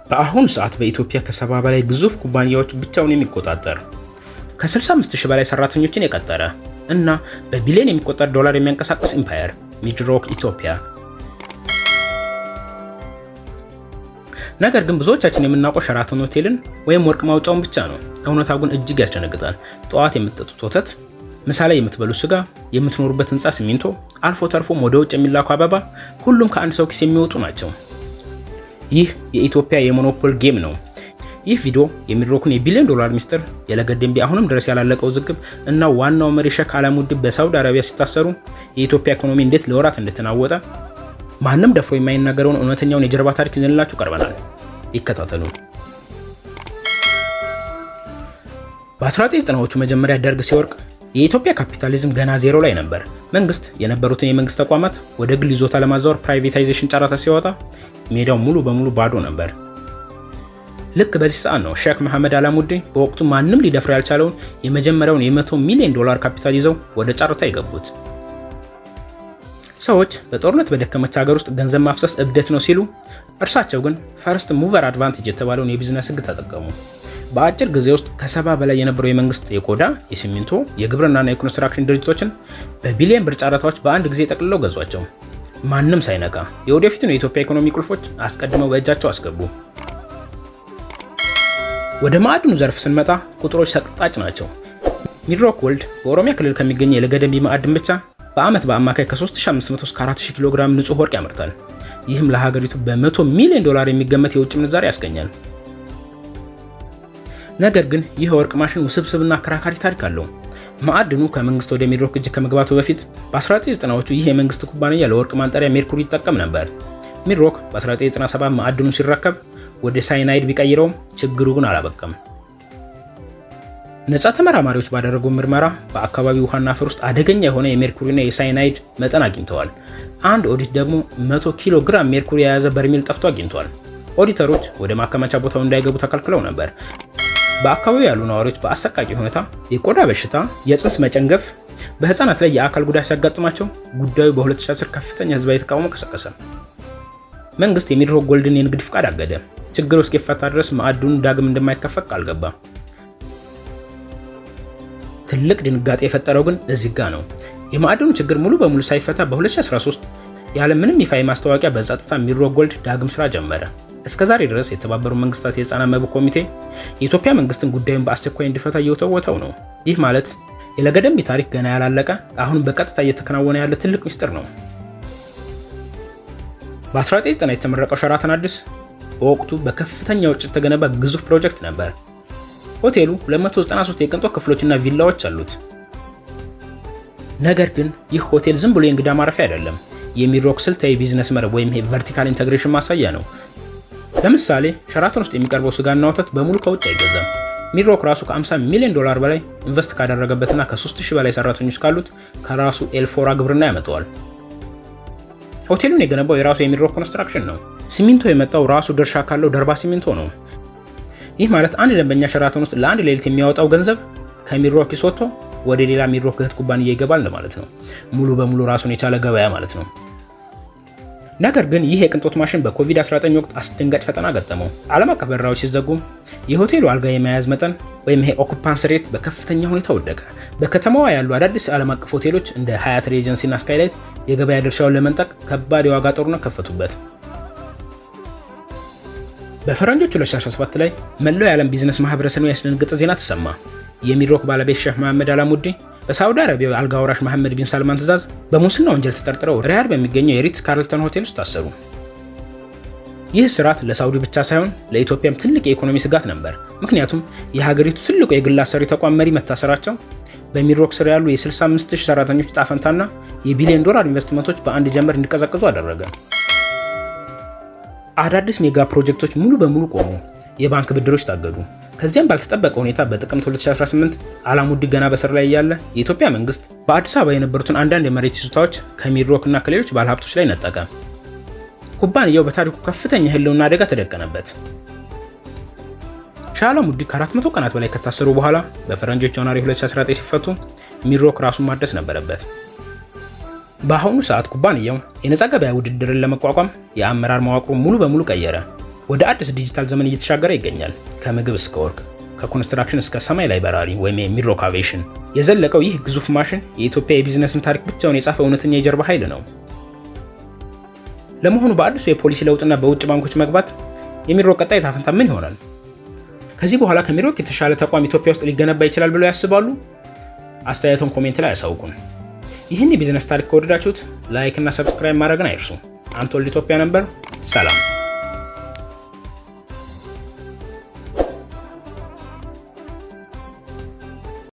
በአሁኑ ሰዓት በኢትዮጵያ ከ70 በላይ ግዙፍ ኩባንያዎች ብቻውን የሚቆጣጠር ከ65000 በላይ ሰራተኞችን የቀጠረ እና በቢሊዮን የሚቆጠር ዶላር የሚያንቀሳቅስ ኢምፓየር ሚድሮክ ኢትዮጵያ። ነገር ግን ብዙዎቻችን የምናውቀው ሸራተን ሆቴልን ወይም ወርቅ ማውጫውን ብቻ ነው። እውነታው ግን እጅግ ያስደነግጣል። ጠዋት የምትጠጡት ወተት፣ ምሳ ላይ የምትበሉት ስጋ፣ የምትኖሩበት ህንፃ ሲሚንቶ፣ አልፎ ተርፎም ወደ ውጭ የሚላኩ አበባ ሁሉም ከአንድ ሰው ኪስ የሚወጡ ናቸው። ይህ የኢትዮጵያ የሞኖፖል ጌም ነው። ይህ ቪዲዮ የሚድሮክን የቢሊዮን ዶላር ሚስጥር፣ የለገደምቢ አሁንም ድረስ ያላለቀው ውዝግብ እና ዋናው መሪ ሼክ አላሙዲ በሳውዲ አረቢያ ሲታሰሩ የኢትዮጵያ ኢኮኖሚ እንዴት ለወራት እንደተናወጠ ማንም ደፍሮ የማይናገረውን እውነተኛውን የጀርባ ታሪክ ይዘንላችሁ ቀርበናል። ይከታተሉ። በ1990ዎቹ መጀመሪያ ደርግ ሲወርቅ የኢትዮጵያ ካፒታሊዝም ገና ዜሮ ላይ ነበር። መንግስት የነበሩትን የመንግስት ተቋማት ወደ ግል ይዞታ ለማዛወር ፕራይቬታይዜሽን ጨረታ ሲወጣ ሜዳው ሙሉ በሙሉ ባዶ ነበር። ልክ በዚህ ሰዓት ነው ሼክ መሐመድ አላሙዲ በወቅቱ ማንም ሊደፍር ያልቻለውን የመጀመሪያውን የ100 ሚሊዮን ዶላር ካፒታል ይዘው ወደ ጨረታ የገቡት። ሰዎች በጦርነት በደከመች ሀገር ውስጥ ገንዘብ ማፍሰስ እብደት ነው ሲሉ፣ እርሳቸው ግን ፈርስት ሙቨር አድቫንቴጅ የተባለውን የቢዝነስ ህግ ተጠቀሙ። በአጭር ጊዜ ውስጥ ከ70 በላይ የነበረው የመንግስት የቆዳ፣ የሲሚንቶ፣ የግብርናና የኮንስትራክሽን ድርጅቶችን በቢሊዮን ብር ጨረታዎች በአንድ ጊዜ ጠቅልለው ገዟቸው። ማንም ሳይነቃ የወደፊቱን የኢትዮጵያ ኢኮኖሚ ቁልፎች አስቀድመው በእጃቸው አስገቡ። ወደ ማዕድኑ ዘርፍ ስንመጣ ቁጥሮች ሰቅጣጭ ናቸው። ሚድሮክ ጎልድ በኦሮሚያ ክልል ከሚገኝ የለገደምቢ ማዕድን ብቻ በአመት በአማካይ ከ3500 እስከ 4000 ኪሎ ግራም ንጹህ ወርቅ ያመርታል። ይህም ለሀገሪቱ በ100 ሚሊዮን ዶላር የሚገመት የውጭ ምንዛሪ ያስገኛል። ነገር ግን ይህ ወርቅ ማሽን ውስብስብና አከራካሪ ታሪክ አለው። ማዕድኑ ከመንግስት ወደ ሚድሮክ እጅ ከመግባቱ በፊት በ1990ዎቹ ይህ የመንግስት ኩባንያ ለወርቅ ማንጠሪያ ሜርኩሪ ይጠቀም ነበር። ሚድሮክ በ1997 ማዕድኑን ሲረከብ ወደ ሳይናይድ ቢቀይረውም ችግሩ ግን አላበቀም። ነፃ ተመራማሪዎች ባደረጉት ምርመራ በአካባቢው ውሃና አፈር ውስጥ አደገኛ የሆነ የሜርኩሪና የሳይናይድ መጠን አግኝተዋል። አንድ ኦዲት ደግሞ 100 ኪሎ ግራም ሜርኩሪ የያዘ በርሜል ጠፍቶ አግኝተዋል። ኦዲተሮች ወደ ማከማቻ ቦታው እንዳይገቡ ተከልክለው ነበር። በአካባቢው ያሉ ነዋሪዎች በአሰቃቂ ሁኔታ የቆዳ በሽታ፣ የጽንስ መጨንገፍ፣ በህፃናት ላይ የአካል ጉዳት ሲያጋጥማቸው ጉዳዩ በ2010 ከፍተኛ ህዝባዊ ተቃውሞ ቀሰቀሰ። መንግስት የሚድሮክ ጎልድን የንግድ ፍቃድ አገደ። ችግሩ እስኪፈታ ድረስ ማዕድኑ ዳግም እንደማይከፈት ቃል ገባ። ትልቅ ድንጋጤ የፈጠረው ግን እዚህ ጋ ነው። የማዕድኑ ችግር ሙሉ በሙሉ ሳይፈታ በ2013 ያለ ምንም ይፋ ማስታወቂያ በጸጥታ ሚድሮክ ጎልድ ዳግም ስራ ጀመረ። እስከዛሬ ድረስ የተባበሩት መንግስታት የህፃናት መብት ኮሚቴ የኢትዮጵያ መንግስትን ጉዳዩን በአስቸኳይ እንዲፈታ እየወተወተው ነው። ይህ ማለት የለገደምቢ ታሪክ ገና ያላለቀ፣ አሁን በቀጥታ እየተከናወነ ያለ ትልቅ ሚስጥር ነው። በ1990 የተመረቀው ሸራተን አዲስ በወቅቱ በከፍተኛ ወጪ የተገነባ ግዙፍ ፕሮጀክት ነበር። ሆቴሉ 293 የቅንጦት ክፍሎችና ቪላዎች አሉት። ነገር ግን ይህ ሆቴል ዝም ብሎ የእንግዳ ማረፊያ አይደለም። የሚድሮክ ስልታዊ ቢዝነስ መርህ ወይም ቨርቲካል ኢንተግሬሽን ማሳያ ነው። ለምሳሌ ሸራተን ውስጥ የሚቀርበው ስጋና ወተት በሙሉ ከውጭ አይገዛም። ሚድሮክ ራሱ ከ50 ሚሊዮን ዶላር በላይ ኢንቨስት ካደረገበትና ከ3000 በላይ ሰራተኞች ካሉት ከራሱ ኤልፎራ ግብርና ያመጣዋል። ሆቴሉን የገነባው የራሱ የሚድሮክ ኮንስትራክሽን ነው። ሲሚንቶ የመጣው ራሱ ድርሻ ካለው ደርባ ሲሚንቶ ነው። ይህ ማለት አንድ ደንበኛ ሸራተን ውስጥ ለአንድ ሌሊት የሚያወጣው ገንዘብ ከሚድሮክ ኪስ ወጥቶ ወደ ሌላ ሚድሮክ እህት ኩባንያ ይገባል ማለት ነው። ሙሉ በሙሉ ራሱን የቻለ ገበያ ማለት ነው። ነገር ግን ይህ የቅንጦት ማሽን በኮቪድ-19 ወቅት አስደንጋጭ ፈተና ገጠመው። ዓለም አቀፍ በረራዎች ሲዘጉ የሆቴሉ አልጋ የመያዝ መጠን ወይም ኦኩፓንስ ሬት በከፍተኛ ሁኔታ ወደቀ። በከተማዋ ያሉ አዳዲስ ዓለም አቀፍ ሆቴሎች እንደ ሃያት ሬጀንሲ እና ስካይላይት የገበያ ድርሻውን ለመንጠቅ ከባድ የዋጋ ጦርነት ከፈቱበት። በፈረንጆቹ 2017 ላይ መላው የዓለም ቢዝነስ ማህበረሰብን ያስደነገጠ ዜና ተሰማ። የሚድሮክ ባለቤት ሼክ መሐመድ አላሙዲ በሳውዲ አረቢያ አልጋ ወራሽ መሐመድ ቢን ሳልማን ትዕዛዝ በሙስና ወንጀል ተጠርጥረው ሪያድ በሚገኘው የሪትስ ካርልተን ሆቴል ውስጥ ታሰሩ። ይህ ስርዓት ለሳውዲ ብቻ ሳይሆን ለኢትዮጵያም ትልቅ የኢኮኖሚ ስጋት ነበር። ምክንያቱም የሀገሪቱ ትልቁ የግል አሰሪ ተቋም መሪ መታሰራቸው በሚድሮክ ስር ያሉ የ65000 ሰራተኞች ዕጣ ፈንታና የቢሊዮን ዶላር ኢንቨስትመንቶች በአንድ ጀንበር እንዲቀዘቅዙ አደረገ። አዳዲስ ሜጋ ፕሮጀክቶች ሙሉ በሙሉ ቆሙ። የባንክ ብድሮች ታገዱ። ከዚያም ባልተጠበቀ ሁኔታ በጥቅምት 2018 አላሙዲ ገና በስር ላይ ያለ የኢትዮጵያ መንግስት በአዲስ አበባ የነበሩትን አንዳንድ የመሬት ይዞታዎች ከሚድሮክ እና ከሌሎች ባለሀብቶች ላይ ነጠቀ። ኩባንያው በታሪኩ ከፍተኛ የህልውና አደጋ ተደቀነበት። ሼህ አላሙዲ ከ400 ቀናት በላይ ከታሰሩ በኋላ በፈረንጆች ጃንዋሪ 2019 ሲፈቱ ሚድሮክ ራሱን ማደስ ነበረበት። በአሁኑ ሰዓት ኩባንያው የነፃ ገበያ ውድድርን ለመቋቋም የአመራር መዋቅሩ ሙሉ በሙሉ ቀየረ። ወደ አዲስ ዲጂታል ዘመን እየተሻገረ ይገኛል። ከምግብ እስከ ወርቅ፣ ከኮንስትራክሽን እስከ ሰማይ ላይ በራሪ ወይም ሚድሮክ አቪዬሽን የዘለቀው ይህ ግዙፍ ማሽን የኢትዮጵያ የቢዝነስን ታሪክ ብቻውን የጻፈ እውነተኛ የጀርባ ኃይል ነው። ለመሆኑ በአዲሱ የፖሊሲ ለውጥና በውጭ ባንኮች መግባት የሚድሮክ ቀጣይ ዕጣ ፈንታ ምን ይሆናል? ከዚህ በኋላ ከሚድሮክ የተሻለ ተቋም ኢትዮጵያ ውስጥ ሊገነባ ይችላል ብለው ያስባሉ? አስተያየቶን ኮሜንት ላይ ያሳውቁን። ይህን የቢዝነስ ታሪክ ከወደዳችሁት ላይክ እና ሰብስክራይብ ማድረግን አይርሱ። አንቶልድ ኢትዮጵያ ነበር። ሰላም።